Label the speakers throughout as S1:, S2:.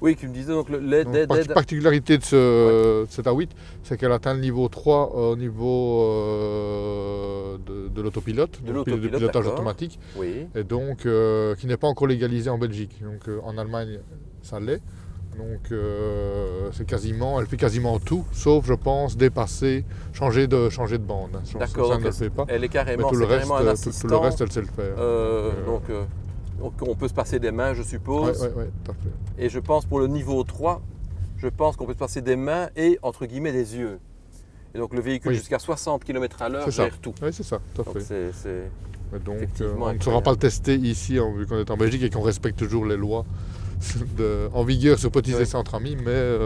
S1: Oui, tu me disais donc l'aide.
S2: Particularité de cette A8, c'est qu'elle atteint le niveau 3 au niveau de l'autopilote,
S1: De
S2: donc de
S1: l'autopilote,
S2: pilotage
S1: d'accord.
S2: automatique,
S1: Oui.
S2: et donc qui n'est pas encore légalisé en Belgique. Donc en Allemagne, ça l'est. Donc elle fait quasiment tout, sauf je pense dépasser, changer de bande.
S1: D'accord,
S2: Ça
S1: donc
S2: ne le fait pas.
S1: elle est
S2: Mais
S1: carrément,
S2: tout le
S1: c'est carrément un
S2: reste, tout le
S1: assistant.
S2: reste, elle sait le faire.
S1: Donc on peut se passer des mains, je
S2: Oui,
S1: suppose.
S2: tout à fait.
S1: Et je pense pour le niveau 3, je pense qu'on peut se passer des mains et entre guillemets des yeux. Et donc le véhicule
S2: Oui.
S1: jusqu'à 60 km/h
S2: C'est ça.
S1: gère tout.
S2: Oui, c'est ça, tout à
S1: Donc
S2: fait.
S1: c'est
S2: Mais donc,
S1: effectivement
S2: on ne saura
S1: incroyable.
S2: pas le tester ici, vu qu'on est en Belgique et qu'on respecte toujours les lois en vigueur sur petits
S1: Oui.
S2: essais entre amis, mais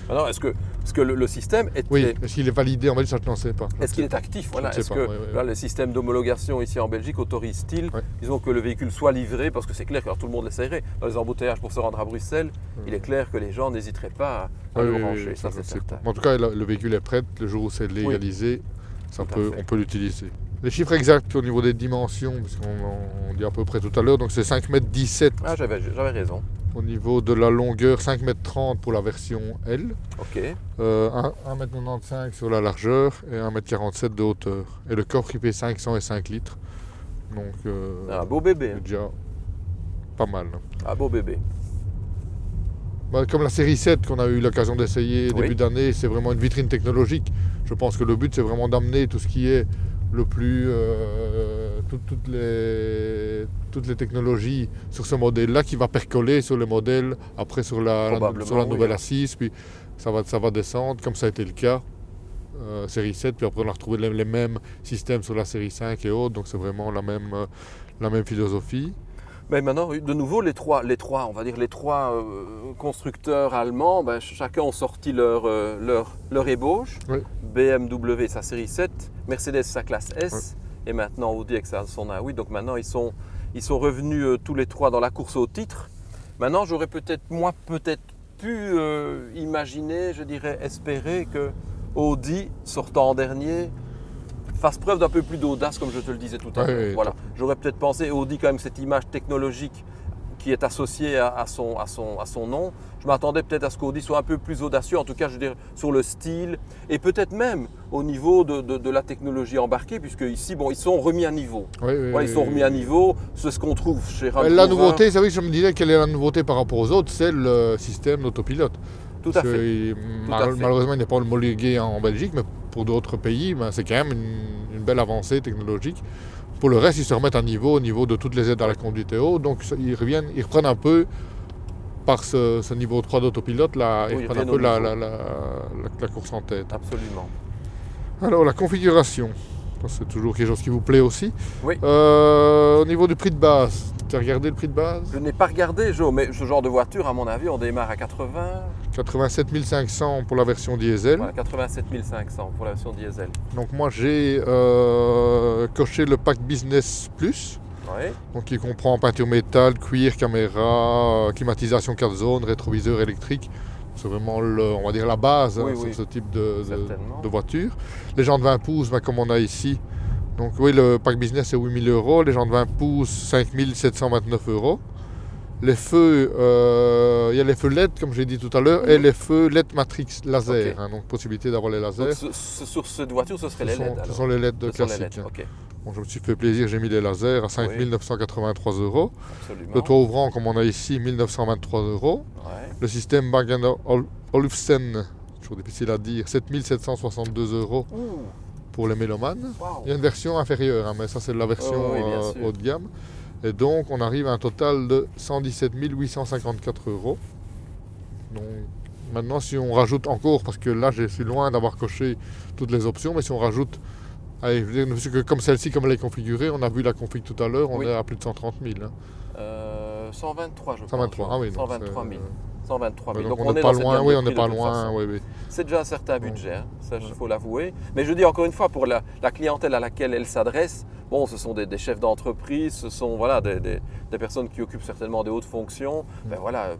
S1: Alors est-ce que le système est,
S2: oui, est-ce qu'il est validé en Belgique, ça je n'en sais pas.
S1: est-ce qu'il est actif? Voilà.
S2: ne sais
S1: Est-ce
S2: pas,
S1: que
S2: oui, oui.
S1: là, le système d'homologation ici en Belgique autorise-t-il,
S2: Ouais.
S1: disons que le véhicule soit livré, parce que c'est clair que alors, tout le monde l'essayerait. Dans les embouteillages pour se rendre à Bruxelles, il est clair que les gens n'hésiteraient pas à le brancher, ça
S2: je
S1: c'est
S2: ne sais
S1: certain.
S2: pas. Mais en tout cas, le véhicule est prêt, le jour où c'est légalisé,
S1: Tout à fait.
S2: on peut l'utiliser. Les chiffres exacts au niveau des dimensions, puisqu'on dit à peu près tout à l'heure, donc c'est 5,17 m
S1: Ah, j'avais raison.
S2: au niveau de la longueur, 5,30 m pour la version L,
S1: Ok.
S2: 1,95 m sur la largeur et 1,47 m de hauteur. Et le coffre il fait 505 litres, donc
S1: Un beau bébé.
S2: c'est déjà pas mal.
S1: Un beau bébé.
S2: Comme la série 7 qu'on a eu l'occasion d'essayer
S1: Oui.
S2: début d'année, c'est vraiment une vitrine technologique. Je pense que le but c'est vraiment d'amener tout ce qui est le plus toutes les technologies sur ce modèle-là qui va percoler sur le modèle, après sur la nouvelle
S1: oui.
S2: assise, puis ça va descendre, comme ça a été le cas, série 7, puis après on a retrouvé les mêmes systèmes sur la série 5 et autres, donc c'est vraiment la même philosophie.
S1: Mais maintenant, de nouveau, les trois constructeurs allemands, chacun ont sorti leur ébauche.
S2: Oui.
S1: BMW sa série 7, Mercedes sa classe S, et maintenant Audi avec son A8. Donc maintenant, ils sont revenus tous les trois dans la course au titre. Maintenant, j'aurais peut-être pu imaginer, je dirais, espérer que Audi, sortant en dernier, fasse preuve d'un peu plus d'audace, comme je te le disais tout à l'heure.
S2: Oui,
S1: voilà. J'aurais peut-être pensé, Audi, quand même, cette image technologique qui est associée à son nom. Je m'attendais peut-être à ce qu'Audi soit un peu plus audacieux, en tout cas, je veux dire, sur le style, et peut-être même au niveau de la technologie embarquée, puisque ici, ils sont remis à niveau. Ils sont remis à niveau, c'est ce qu'on trouve chez Range Rover.
S2: La nouveauté, c'est vrai que je me disais quelle est la nouveauté par rapport aux autres, c'est le système d'autopilote.
S1: Tout à fait.
S2: Malheureusement, il n'est pas homologué en Belgique, mais pour d'autres pays, c'est quand même une belle avancée technologique. Pour le reste, ils se remettent à niveau, au niveau de toutes les aides à la conduite et autres. Donc ils reprennent un peu, par ce niveau 3 d'autopilote, ils reprennent un peu la course en tête.
S1: Absolument.
S2: Alors la configuration, c'est toujours quelque chose qui vous plaît aussi.
S1: Oui.
S2: Au niveau du prix de base, tu as regardé le prix de base?
S1: Je n'ai pas regardé, Joe, mais ce genre de voiture, à mon avis, on démarre à
S2: 87 500 pour la version diesel.
S1: Voilà, 87 500 pour la version diesel.
S2: Donc moi j'ai coché le pack Business Plus, donc qui comprend peinture métal, cuir, caméra, climatisation 4 zones, rétroviseur électrique. C'est vraiment on va dire la base sur ce type de voiture. Les jantes 20 pouces, comme on a ici. Donc oui, le pack Business c'est 8 000 €, les jantes 20 pouces 5 729 €. Les feux, il y a les feux LED comme j'ai dit tout à l'heure, et les feux LED Matrix laser, donc possibilité d'avoir les lasers.
S1: Donc, sur cette voiture, ce serait les LED alors.
S2: Ce sont les LED classiques. Bon, je me suis fait plaisir, j'ai mis les lasers à 5 983 €.
S1: Absolument.
S2: Le toit ouvrant comme on a ici, 1 923 €. Le système Bang & Olufsen, toujours difficile à dire, 7 762 € pour les mélomanes.
S1: Wow.
S2: Il y a une version inférieure, mais ça c'est la version haut de gamme. Et donc on arrive à un total de 117 854 €. Donc maintenant si on rajoute encore, parce que là je suis loin d'avoir coché toutes les options, mais si on rajoute, allez, comme celle-ci, comme elle est configurée, on a vu la config tout à l'heure, on est à plus de 130 000.
S1: 123 je pense.
S2: 123, ah oui.
S1: 123 000. 123 000.
S2: Donc on n'est pas loin, on n'est pas loin.
S1: C'est déjà un certain budget, ça il faut l'avouer. Mais je dis encore une fois, pour la clientèle à laquelle elle s'adresse, ce sont des chefs d'entreprise, ce sont des personnes qui occupent certainement des hautes fonctions.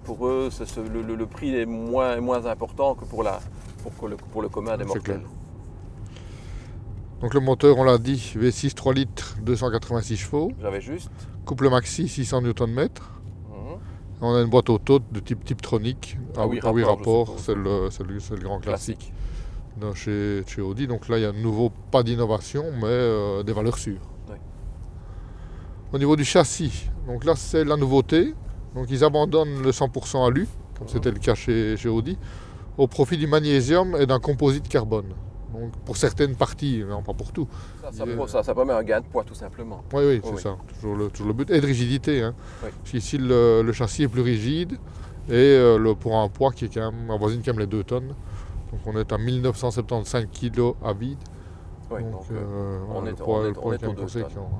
S1: Pour eux, le prix est moins important que pour le commun des mortels.
S2: Donc le moteur, on l'a dit, V6 3 litres, 286 chevaux.
S1: J'avais juste.
S2: Couple maxi, 600 Nm. On a une boîte auto de type Tiptronic à 8 rapports, c'est le grand classique chez Audi. Donc là, il y a de nouveau pas d'innovation, mais des valeurs sûres. Oui. Au niveau du châssis, donc là c'est la nouveauté. Donc ils abandonnent le 100% alu, comme c'était le cas chez Audi, au profit du magnésium et d'un composite carbone. Donc pour certaines parties, non pas pour tout.
S1: Ça permet un gain de poids tout simplement.
S2: Oui, c'est ça, toujours le but. Et de rigidité. Hein. Oui. Ici le châssis est plus rigide et pour un poids qui est quand même avoisine quand même les 2 tonnes. Donc on est à 1975 kg à vide.
S1: Oui, donc on est aux 2 tonnes,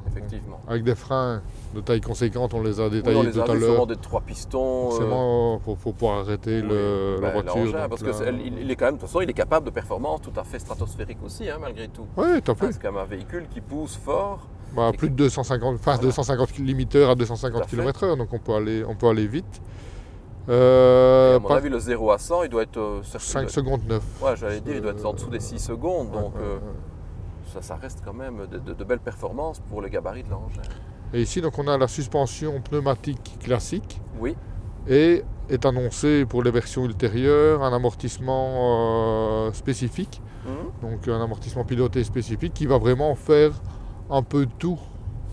S1: effectivement.
S2: Avec des freins de taille conséquente, on les a détaillés tout à l'heure.
S1: Sûrement des 3 pistons.
S2: Forcément, pour pouvoir arrêter la voiture.
S1: Parce qu'il est quand même, de toute façon, il est capable de performance tout à fait stratosphérique aussi, hein, malgré tout.
S2: Oui, tout à fait.
S1: C'est quand même un véhicule qui pousse fort.
S2: Plus de 250 limiteurs à 250 km/h, donc on peut aller vite.
S1: À mon avis, le 0 à 100, il doit être...
S2: 5 secondes 9.
S1: Ouais, j'allais dire, il doit être en dessous des 6 secondes, donc... Ça reste quand même de belles performances pour le gabarit de l'engin.
S2: Et ici, donc, on a la suspension pneumatique classique.
S1: Oui.
S2: Et est annoncé pour les versions ultérieures un amortissement spécifique. Donc un amortissement piloté spécifique qui va vraiment faire un peu de tout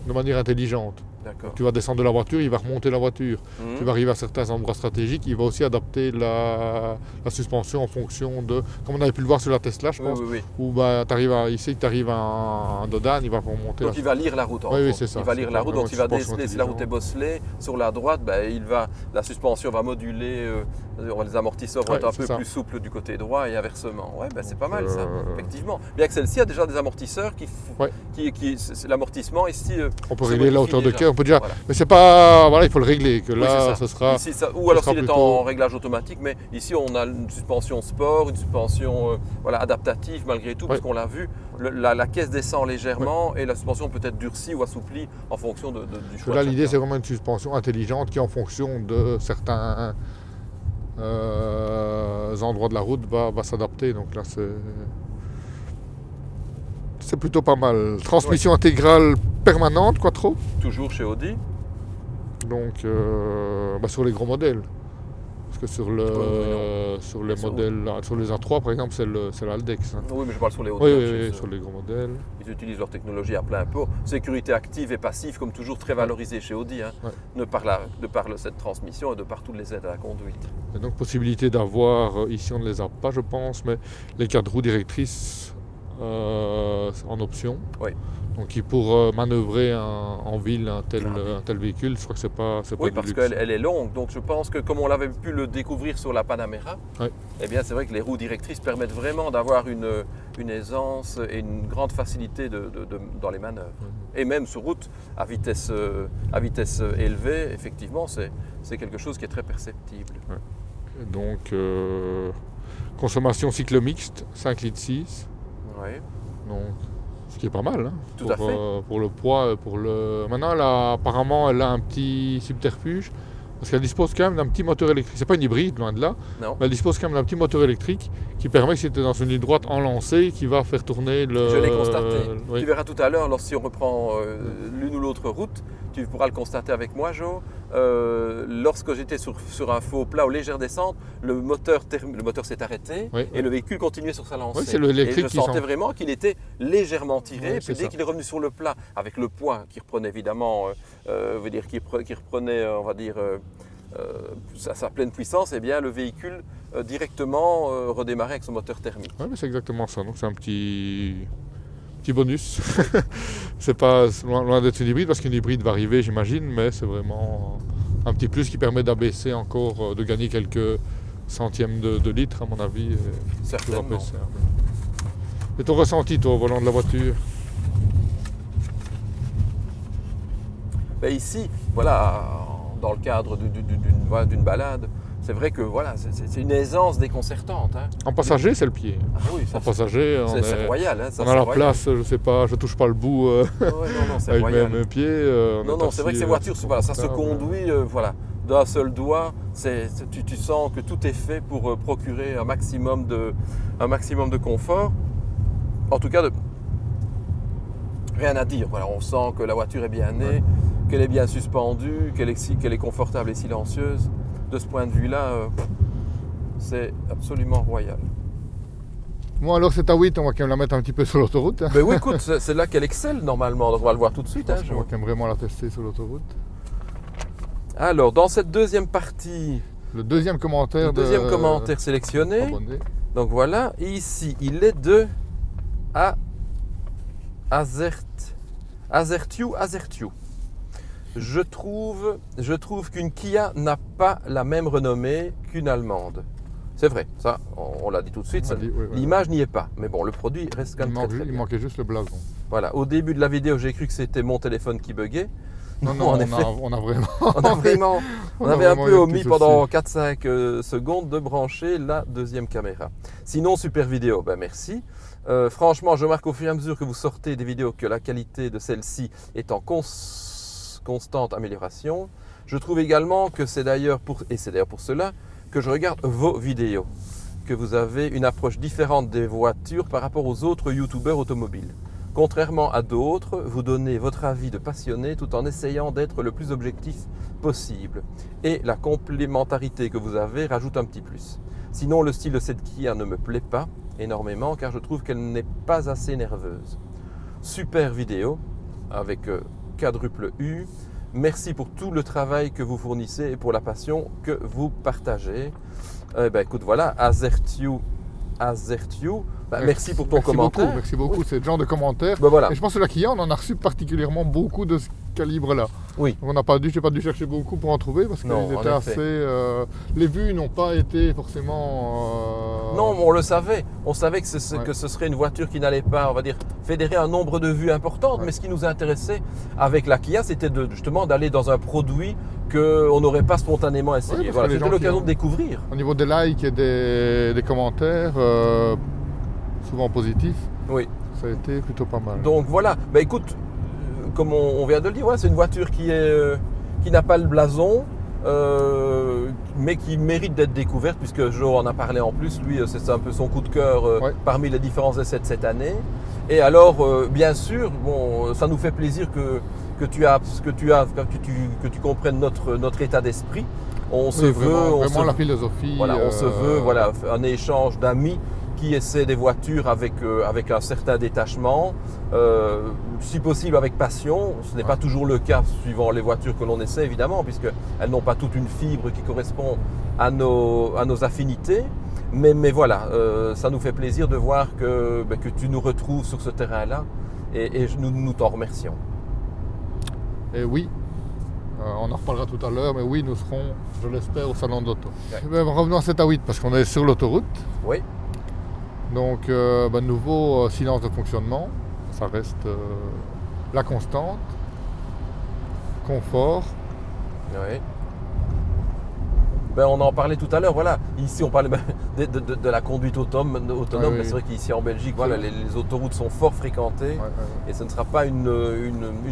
S2: de manière intelligente. Donc, tu vas descendre de la voiture, il va remonter la voiture. Tu vas arriver à certains endroits stratégiques, il va aussi adapter la suspension en fonction de... Comme on avait pu le voir sur la Tesla, je pense. Où tu arrives ici, tu arrives à un Dodane, il va remonter.
S1: Donc il va lire la route en
S2: fait. C'est ça.
S1: Il va lire la route, donc il va déceler si la route est bosselée. Sur la droite, la suspension va moduler, les amortisseurs vont être un peu plus souples du côté droit et inversement. Ouais, c'est pas mal ça, effectivement. Bien que celle-ci a déjà des amortisseurs l'amortissement ici...
S2: On peut régler la hauteur de cœur. Dire, mais c'est pas, il faut le régler, que là, ce sera...
S1: Ici, ou alors s'il est en réglage automatique, mais ici, on a une suspension sport, une suspension adaptative malgré tout, parce qu'on l'a vu, la caisse descend légèrement et la suspension peut être durcie ou assouplie en fonction du choix.
S2: Là, l'idée, c'est vraiment une suspension intelligente qui, en fonction de certains endroits de la route, va s'adapter. Donc là, c'est plutôt pas mal. Transmission intégrale permanente, quattro.
S1: Toujours chez Audi.
S2: Donc sur les gros modèles. Parce que sur les modèles, sur les A3 par exemple, c'est l'Aldex. Hein.
S1: Oui, mais je parle sur les hauts.
S2: Oui, sur les gros modèles.
S1: Ils utilisent leur technologie à plein pot. Sécurité active et passive, comme toujours, très valorisée chez Audi. Hein, de par cette transmission et de par toutes les aides à la conduite.
S2: Et donc possibilité d'avoir, ici on ne les a pas je pense, mais les 4 roues directrices en option.
S1: Oui.
S2: Donc pour manœuvrer en ville un tel véhicule, je crois que c'est pas
S1: oui, parce qu'elle est longue. Donc je pense que comme on l'avait pu le découvrir sur la Panamera, eh bien c'est vrai que les roues directrices permettent vraiment d'avoir une aisance et une grande facilité dans les manœuvres. Et même sur route, à vitesse élevée, effectivement, c'est quelque chose qui est très perceptible.
S2: Et donc consommation cycle mixte, 5,6 litres.
S1: Oui.
S2: Donc, ce qui est pas mal, hein,
S1: Tout à fait.
S2: Pour le poids. Maintenant, apparemment, elle a un petit subterfuge, parce qu'elle dispose quand même d'un petit moteur électrique. C'est pas une hybride, loin de là,
S1: non.
S2: Mais elle dispose quand même d'un petit moteur électrique qui permet, si tu es dans une ligne droite en lancée, qui va faire tourner le...
S1: Je l'ai constaté. Tu verras tout à l'heure, si on reprend l'une ou l'autre route, tu pourras le constater avec moi, Jo. Lorsque j'étais sur un faux plat ou légère descente, le moteur s'est arrêté et le véhicule continuait sur sa lancée.
S2: Oui, c'est l'électrique
S1: et je sentais vraiment qu'il était légèrement tiré. Et puis dès qu'il est revenu sur le plat, avec le poids qui reprenait évidemment, qui reprenait, on va dire, sa pleine puissance, eh bien le véhicule directement redémarrait avec son moteur thermique.
S2: Oui, c'est exactement ça. Donc c'est un petit bonus. C'est pas loin d'être une hybride, parce qu'une hybride va arriver, j'imagine, mais c'est vraiment un petit plus qui permet d'abaisser encore, de gagner quelques centièmes de litre, à mon avis.
S1: Certainement.
S2: Et ton ressenti, toi, au volant de la voiture?
S1: Ben ici, voilà, dans le cadre d'une balade, c'est vrai que voilà, c'est une aisance déconcertante. Hein.
S2: En passager, c'est le pied.
S1: Ah oui,
S2: en passager,
S1: c'est royal. Hein,
S2: on a la place, je sais pas, je touche pas le bout
S1: avec
S2: mes pieds.
S1: Non, c'est vrai que ces voitures, ça se conduit d'un seul doigt. Tu sens que tout est fait pour procurer un maximum de confort. En tout cas, rien à dire. Voilà, on sent que la voiture est bien née, qu'elle est bien suspendue, qu'elle est confortable et silencieuse. de ce point de vue-là, c'est absolument royal.
S2: Bon, alors cette A8, on va quand même la mettre un petit peu sur l'autoroute. Hein.
S1: Ben oui, écoute, c'est là qu'elle excelle normalement, donc on va le voir tout de suite.
S2: On va quand même vraiment la tester sur l'autoroute.
S1: Alors, dans cette deuxième partie,
S2: le deuxième commentaire
S1: sélectionné.
S2: Abonné.
S1: Donc voilà, et ici, il est de Azertiu. Je trouve qu'une Kia n'a pas la même renommée qu'une allemande. C'est vrai, ça, on l'a dit tout de suite. L'image n'y est pas, mais bon, le produit reste quand même très bien.
S2: Il manquait juste le blason.
S1: Voilà, au début de la vidéo, j'ai cru que c'était mon téléphone qui buguait.
S2: Non, en effet, on
S1: avait un peu omis pendant 4-5 secondes de brancher la deuxième caméra. Sinon, super vidéo, ben merci. Franchement, je remarque au fur et à mesure que vous sortez des vidéos que la qualité de celle-ci est en constante amélioration. Je trouve également que c'est d'ailleurs pour cela que je regarde vos vidéos, que vous avez une approche différente des voitures par rapport aux autres youtubeurs automobiles. Contrairement à d'autres, vous donnez votre avis de passionné tout en essayant d'être le plus objectif possible. Et la complémentarité que vous avez rajoute un petit plus. Sinon, le style de cette Kia ne me plaît pas énormément car je trouve qu'elle n'est pas assez nerveuse. Super vidéo avec quadruple U. Merci pour tout le travail que vous fournissez et pour la passion que vous partagez. Écoute, voilà, Azertiu. Merci pour ton commentaire.
S2: Merci beaucoup, c'est le genre de commentaires.
S1: Voilà.
S2: Et je pense que la Kia, on en a reçu particulièrement beaucoup de ce calibre-là.
S1: Oui.
S2: On n'a pas dû, j'ai pas dû chercher beaucoup pour en trouver parce qu'ils étaient assez. Les vues n'ont pas été forcément.
S1: Non, on le savait. On savait que ce serait une voiture qui n'allait pas, on va dire, fédérer un nombre de vues importantes. Mais ce qui nous intéressait avec la Kia, c'était justement d'aller dans un produit qu'on n'aurait pas spontanément essayé. Voilà, c'était l'occasion de découvrir.
S2: Au niveau des likes et des commentaires, souvent positifs,
S1: oui.
S2: Ça a été plutôt pas mal.
S1: Donc voilà, écoute, comme on vient de le dire, c'est une voiture qui n'a pas le blason, mais qui mérite d'être découverte, puisque Joe en a parlé en plus. Lui, c'est un peu son coup de cœur parmi les différents essais de cette année. Et alors, bien sûr, ça nous fait plaisir que tu comprennes notre état d'esprit. On se veut
S2: la philosophie.
S1: Voilà, on se veut un échange d'amis qui essaient des voitures avec un certain détachement, si possible avec passion. Ce n'est pas toujours le cas suivant les voitures que l'on essaie, évidemment, puisqu'elles n'ont pas toute une fibre qui correspond à nos affinités. Mais voilà, ça nous fait plaisir de voir que tu nous retrouves sur ce terrain-là et nous t'en remercions.
S2: Et oui, on en reparlera tout à l'heure, mais oui, nous serons, je l'espère, au salon d'auto. Revenons à cette A8 parce qu'on est sur l'autoroute.
S1: Oui.
S2: Donc, nouveau silence de fonctionnement, ça reste la constante, confort.
S1: Oui. On en parlait tout à l'heure, voilà. Ici, on parlait de la conduite autonome, mais c'est vrai qu'ici en Belgique, les autoroutes sont fort fréquentées et ce ne sera pas une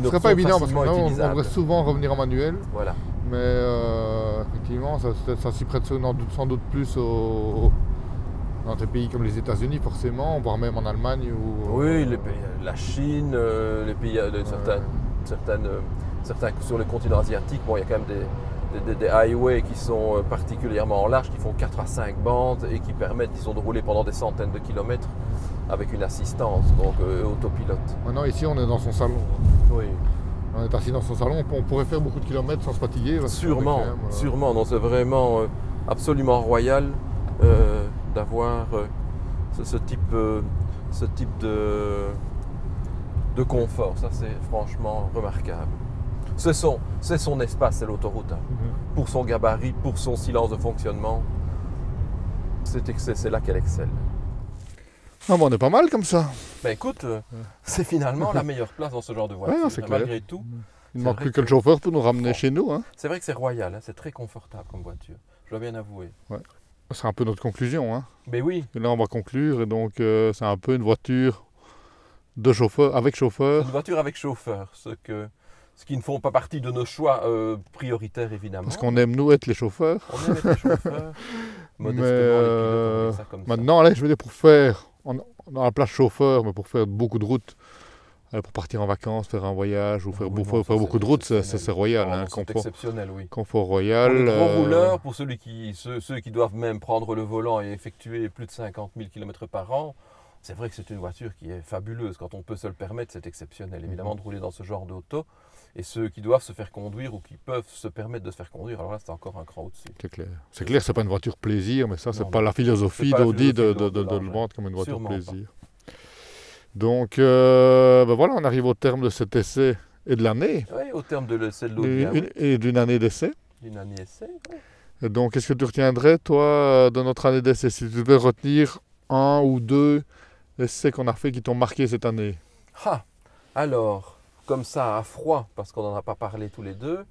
S1: option
S2: pas évident parce
S1: facilement utilisable.
S2: On devrait souvent revenir en manuel.
S1: Voilà.
S2: Mais effectivement, ça s'y prête sans doute plus dans des pays comme les États-Unis, forcément, voire même en Allemagne.
S1: La Chine, les pays, certains sur le continent asiatique, il y a quand même des highways qui sont particulièrement larges, qui font 4 à 5 bandes et qui permettent, de rouler pendant des centaines de kilomètres avec une assistance, donc autopilote.
S2: Maintenant, ici, on est dans son salon.
S1: Oui.
S2: On est assis dans son salon, on pourrait faire beaucoup de kilomètres sans se fatiguer.
S1: Sûrement. Non, c'est vraiment absolument royal d'avoir ce type de confort. Ça, c'est franchement remarquable. C'est son espace, c'est l'autoroute. Pour son gabarit, pour son silence de fonctionnement, c'est là qu'elle excelle.
S2: On est pas mal comme ça.
S1: Écoute, c'est finalement la meilleure place dans ce genre de voiture.
S2: C'est
S1: malgré tout.
S2: Il ne manque plus que le chauffeur pour nous ramener chez nous.
S1: C'est vrai que c'est royal, c'est très confortable comme voiture. Je dois bien avouer.
S2: Ouais. C'est un peu notre conclusion.
S1: Mais oui.
S2: Et là, on va conclure. Et donc, c'est un peu une voiture de chauffeur, avec chauffeur.
S1: Une voiture avec chauffeur, ce qui ne font pas partie de nos choix prioritaires, évidemment.
S2: Parce qu'on aime, nous, être les chauffeurs.
S1: On aime être les chauffeurs. Modestement, les pilotes, ça comme
S2: maintenant, allez, je veux dire, pour faire, on a la place chauffeur, mais pour faire beaucoup de routes, pour partir en vacances, faire un voyage ou faire,
S1: Oui,
S2: faire beaucoup de routes, c'est royal. Hein,
S1: c'est exceptionnel, oui.
S2: Confort royal.
S1: Pour les gros rouleurs, pour ceux qui doivent même prendre le volant et effectuer plus de 50 000 km par an, c'est vrai que c'est une voiture qui est fabuleuse. Quand on peut se le permettre, c'est exceptionnel, évidemment, de rouler dans ce genre d'auto. Et ceux qui doivent se faire conduire ou qui peuvent se permettre de se faire conduire, alors là, c'est encore un cran au-dessus.
S2: C'est clair. C'est clair, c'est pas une voiture plaisir, mais ça, c'est pas la philosophie d'Audi de le vendre comme une voiture
S1: Sûrement
S2: plaisir. Donc, voilà, on arrive au terme de cet essai et de l'année.
S1: Oui, au terme de l'essai de l'Audi.
S2: Et d'une année d'essai.
S1: D'une année d'essai, oui.
S2: Et donc, qu'est-ce que tu retiendrais, toi, de notre année d'essai? Si tu devais retenir un ou deux essais qu'on a fait qui t'ont marqué cette année.
S1: Alors, comme ça, à froid, parce qu'on n'en a pas parlé tous les deux,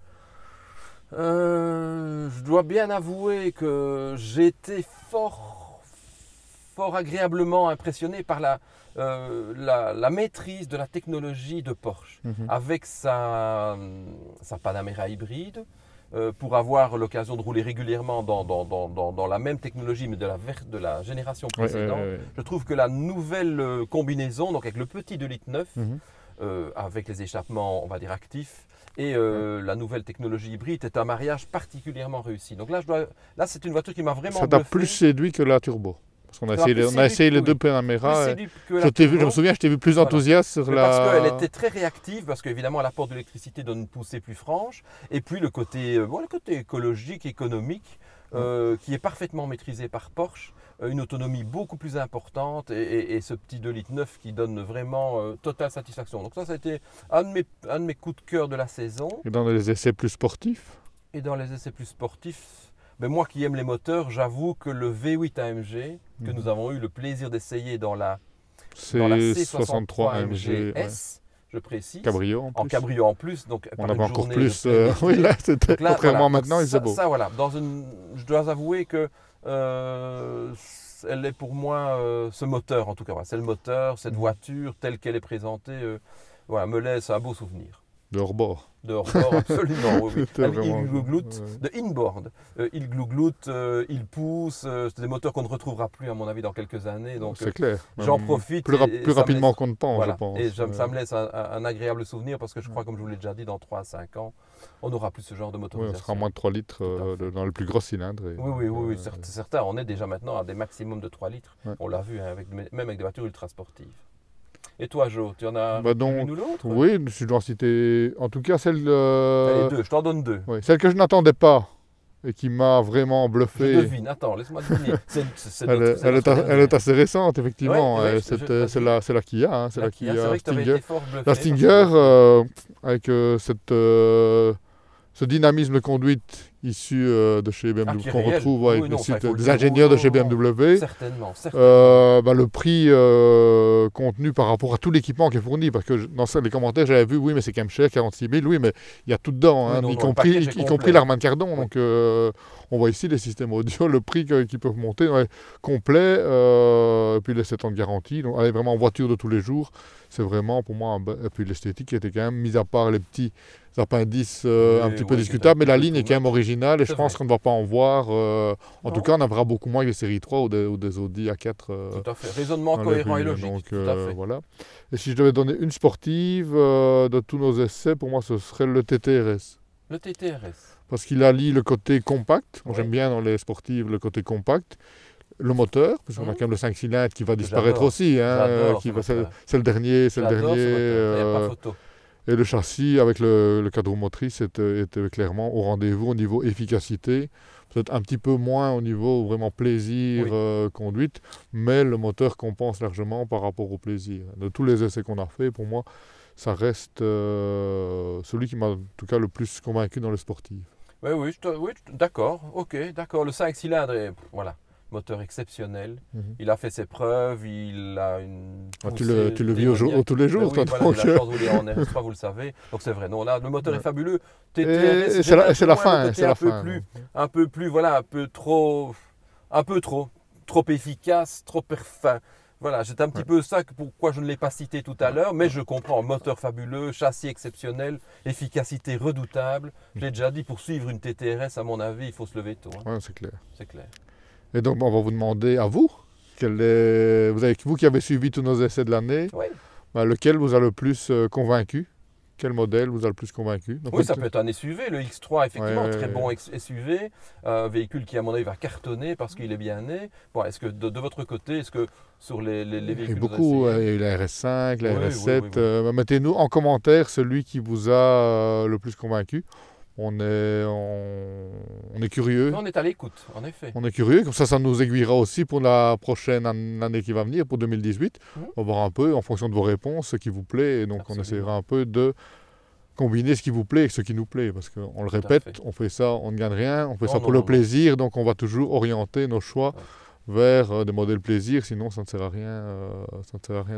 S1: je dois bien avouer que j'ai été fort agréablement impressionné par la maîtrise de la technologie de Porsche, avec sa Panamera hybride, pour avoir l'occasion de rouler régulièrement dans la même technologie, mais de la génération précédente. Je trouve que la nouvelle combinaison, donc avec le petit 2,9 litres, avec les échappements, on va dire, actifs, et la nouvelle technologie hybride est un mariage particulièrement réussi. Donc là, c'est une voiture qui m'a vraiment
S2: bluffé. Ça t'a plus séduit que la turbo? Parce qu'on a essayé les deux Panamera. Je me souviens, je t'ai vu plus enthousiaste sur la...
S1: Parce qu'elle était très réactive, parce qu'évidemment l'apport de l'électricité donne une poussée plus franche, et puis le côté écologique, économique, qui est parfaitement maîtrisé par Porsche, une autonomie beaucoup plus importante, et ce petit 2,9 litres qui donne vraiment totale satisfaction. Donc ça a été un de mes coups de cœur de la saison.
S2: Et dans les essais plus sportifs?
S1: Et dans les essais plus sportifs, ben moi qui aime les moteurs, j'avoue que le V8 AMG, que nous avons eu le plaisir d'essayer dans la C63 AMG S, je précise.
S2: Cabrio en plus.
S1: En cabrio en plus. Donc,
S2: on avait encore plus. Oui, là, c'était contrairement maintenant, il c'est beau.
S1: Ça, voilà. Je dois avouer que elle est pour moi ce moteur, en tout cas. Voilà, c'est le moteur, cette voiture telle qu'elle est présentée, me laisse un beau souvenir.
S2: De hors-bord.
S1: De hors-bord, absolument, oui. Il glougloute, de inboard. Il glougloute, il pousse. C'est des moteurs qu'on ne retrouvera plus, à mon avis, dans quelques années. Donc,
S2: c'est clair.
S1: J'en profite.
S2: Plus rapidement qu'on ne pense,
S1: voilà.
S2: je pense.
S1: Et ça me laisse un agréable souvenir parce que je crois, comme je vous l'ai déjà dit, dans 3 à 5 ans, on n'aura plus ce genre de motorisation.
S2: Oui, on sera moins de 3 litres dans le plus gros cylindre.
S1: Oui, certains. On est déjà maintenant à des maximums de 3 litres. On l'a vu, hein, même avec des voitures ultra sportives. Et toi, Jo, tu en as une ou l'autre?
S2: Oui, je dois en citer. En tout cas, celle.
S1: Allez, 2, je t'en donne 2.
S2: Oui, celle que je n'attendais pas et qui m'a vraiment bluffé.
S1: Je devine, attends, laisse-moi deviner.
S2: Elle est assez récente, effectivement. C'est la Kia. Hein,
S1: c'est la Kia
S2: Stinger.
S1: Bluffé,
S2: la Stinger, avec ce dynamisme de conduite issu de chez BMW, qu'on retrouve avec des ingénieurs de chez BMW.
S1: Certainement.
S2: Le prix contenu par rapport à tout l'équipement qui est fourni, parce que dans les commentaires j'avais vu, oui mais c'est quand même cher, 46 000, oui mais il y a tout dedans, y compris l'Harman Kardon, donc on voit ici les systèmes audio, le prix qu'ils peuvent monter, complet, et puis les 7 ans de garantie, donc elle est vraiment en voiture de tous les jours, c'est vraiment pour moi, et puis l'esthétique était quand même, mis à part les petits appendices un petit peu discutables, mais la ligne est quand même originale, et je pense qu'on ne va pas en voir, en tout cas on en verra beaucoup moins que les séries 3 ou des Audi A4.
S1: Tout à fait, raisonnement cohérent et logique.
S2: Donc, tout à fait. Voilà. Et si je devais donner une sportive de tous nos essais, pour moi ce serait le TTRS.
S1: Le TTRS.
S2: Parce qu'il allie le côté compact, moi j'aime bien dans les sportives le côté compact, le moteur, parce qu'on a quand même le 5 cylindres qui va disparaître aussi, hein, c'est le dernier, il
S1: n'y a pas photo.
S2: Et le châssis avec le cadre motrice était clairement au rendez-vous au niveau efficacité, peut-être un petit peu moins au niveau vraiment plaisir, conduite, mais le moteur compense largement par rapport au plaisir. De tous les essais qu'on a fait, pour moi, ça reste celui qui m'a en tout cas le plus convaincu dans le sportif.
S1: Oui, d'accord, ok, d'accord. Le 5 cylindres est, voilà, moteur exceptionnel. Il a fait ses preuves, il a une...
S2: tu le vis tous les jours, toi.
S1: Voilà, j'ai la chance de rouler en RS3, vous le savez. Donc c'est vrai, non, là, le moteur est fabuleux.
S2: TTRS, c'est la fin.
S1: Un peu plus, voilà, un peu trop efficace, trop parfait. Voilà, c'est un petit peu ça pourquoi je ne l'ai pas cité tout à l'heure, mais je comprends, moteur fabuleux, châssis exceptionnel, efficacité redoutable. Je l'ai déjà dit, pour suivre une TTRS, à mon avis, il faut se lever tôt. Hein.
S2: Ouais, c'est clair.
S1: C'est clair.
S2: Et donc, on va vous demander à vous, vous qui avez suivi tous nos essais de l'année, lequel vous a le plus convaincu? Quel modèle vous a le plus convaincu?
S1: Donc, oui, ça peut être un SUV, le X3, effectivement, très bon SUV, un véhicule qui, à mon avis, va cartonner parce qu'il est bien né. Bon, est-ce que de votre côté, est-ce que sur les véhicules...
S2: Il y a beaucoup, il y a eu la RS5, la RS7. Mettez-nous en commentaire celui qui vous a le plus convaincu. On est curieux.
S1: On est à l'écoute, en effet.
S2: On est curieux, comme ça nous aiguillera aussi pour la prochaine année qui va venir, pour 2018. On va voir un peu, en fonction de vos réponses, ce qui vous plaît. Et donc, on essaiera un peu de combiner ce qui vous plaît avec ce qui nous plaît. Parce qu'on le répète, on fait ça, on ne gagne rien. On fait ça pour le plaisir. Donc, on va toujours orienter nos choix vers des modèles plaisir, sinon ça ne sert à rien,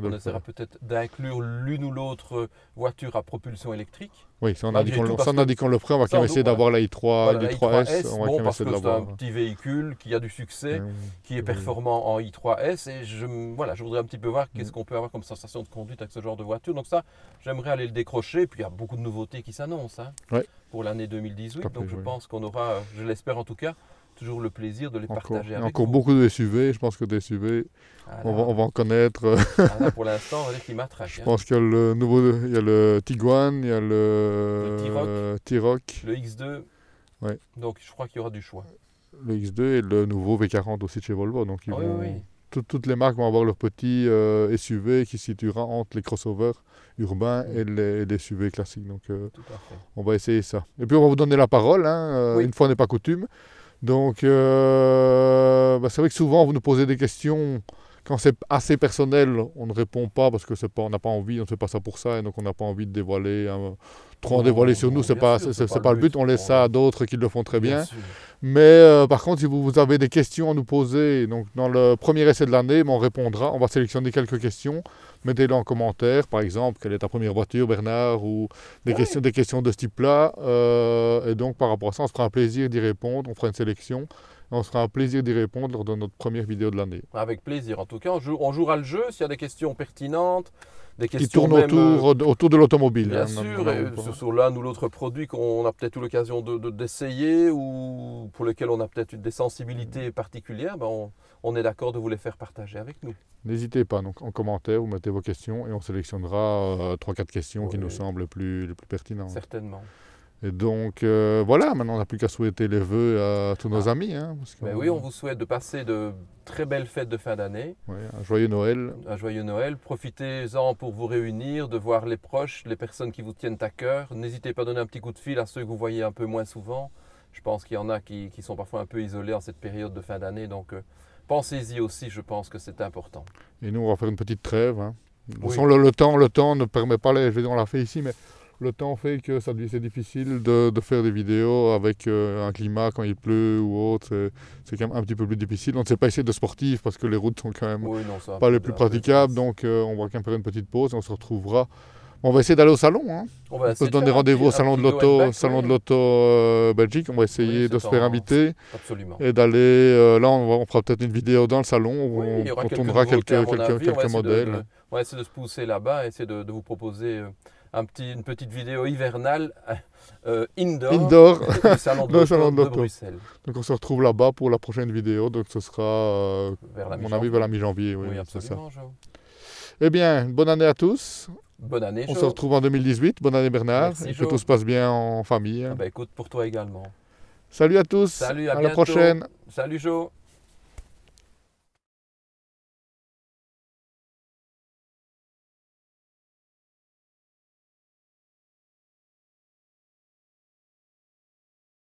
S1: On essaiera peut-être d'inclure l'une ou l'autre voiture à propulsion électrique.
S2: Oui, ça on a dit qu'on le ferait, on va quand même essayer d'avoir la i3S, on va quand même essayer de l'avoir.
S1: C'est un petit véhicule qui a du succès, qui est performant en i3S, et je voudrais un petit peu voir qu'est-ce qu'on peut avoir comme sensation de conduite avec ce genre de voiture. Donc ça, j'aimerais aller le décrocher, puis il y a beaucoup de nouveautés qui s'annoncent pour l'année 2018, donc je pense qu'on aura, je l'espère en tout cas, toujours le plaisir de les partager avec vous.
S2: Encore beaucoup de SUV, je pense que des SUV, on va en connaître.
S1: Là, pour l'instant, on va dire qu'il m'attraque.
S2: Je pense qu'il y a le Tiguan, il y a le T-Roc.
S1: Le X2, donc je crois qu'il y aura du choix.
S2: Le X2 et le nouveau V40 aussi de chez Volvo. Donc toutes les marques vont avoir leur petit SUV qui se situera entre les crossovers urbains et les SUV classiques. Donc on va essayer ça. Et puis on va vous donner la parole, une fois n'est pas coutume. Donc, c'est vrai que souvent, vous nous posez des questions, quand c'est assez personnel, on ne répond pas parce qu'on n'a pas envie, on ne fait pas ça pour ça, et donc on n'a pas envie de dévoiler, trop en dévoiler sur nous, c'est pas le but, on laisse ça à d'autres qui le font très bien. Mais par contre, si vous avez des questions à nous poser, donc dans le premier essai de l'année, on répondra, on va sélectionner quelques questions, mettez-les en commentaire, par exemple, quelle est ta première voiture, Bernard, ou des questions de ce type-là, et donc par rapport à ça, on se fera un plaisir d'y répondre, on fera une sélection, et on se fera un plaisir d'y répondre lors de notre première vidéo de l'année.
S1: Avec plaisir, en tout cas, on jouera le jeu, s'il y a des questions pertinentes, des questions
S2: qui tournent autour de l'automobile.
S1: Bien sûr, sur l'un ou l'autre produit qu'on a peut-être eu l'occasion d'essayer ou pour lequel on a peut-être des sensibilités particulières, on est d'accord de vous les faire partager avec nous.
S2: N'hésitez pas, donc en commentaire, vous mettez vos questions et on sélectionnera 3-4 questions qui nous semblent les plus pertinentes.
S1: Certainement.
S2: Et donc voilà, maintenant on n'a plus qu'à souhaiter les vœux à tous nos amis.
S1: Oui, on vous souhaite de passer de très belles fêtes de fin d'année.
S2: Un joyeux Noël.
S1: Un joyeux Noël. Profitez-en pour vous réunir, de voir les proches, les personnes qui vous tiennent à cœur. N'hésitez pas à donner un petit coup de fil à ceux que vous voyez un peu moins souvent. Je pense qu'il y en a qui sont parfois un peu isolés en cette période de fin d'année. Donc pensez-y aussi, je pense que c'est important. Et nous, on va faire une petite trêve. De toute façon, le temps ne permet pas, je vais dire, on l'a fait ici, mais le temps fait que c'est difficile de faire des vidéos avec un climat quand il pleut ou autre. C'est quand même un petit peu plus difficile. On ne sait pas essayer de sportif parce que les routes sont quand même pas les plus praticables. Donc on va quand même faire une petite pause et on se retrouvera. On va essayer d'aller au salon. On peut se donner rendez-vous au salon de l'auto Belgique. On va essayer de se faire inviter. Absolument.
S2: Et d'aller, là on fera peut-être une vidéo dans le salon où on tournera quelques modèles.
S1: On va essayer de se pousser là-bas, essayer de vous proposer une petite vidéo hivernale indoor du salon de Bruxelles.
S2: Donc on se retrouve là-bas pour la prochaine vidéo. Donc ce sera, à mon avis, vers la mi-janvier. Oui, c'est ça. Eh bien, bonne année à tous.
S1: Bonne année,
S2: On se retrouve en 2018. Bonne année Bernard.
S1: Merci,
S2: que tout se passe bien en famille.
S1: Écoute, pour toi également.
S2: Salut à tous.
S1: Salut,
S2: à la prochaine.
S1: Salut Jo.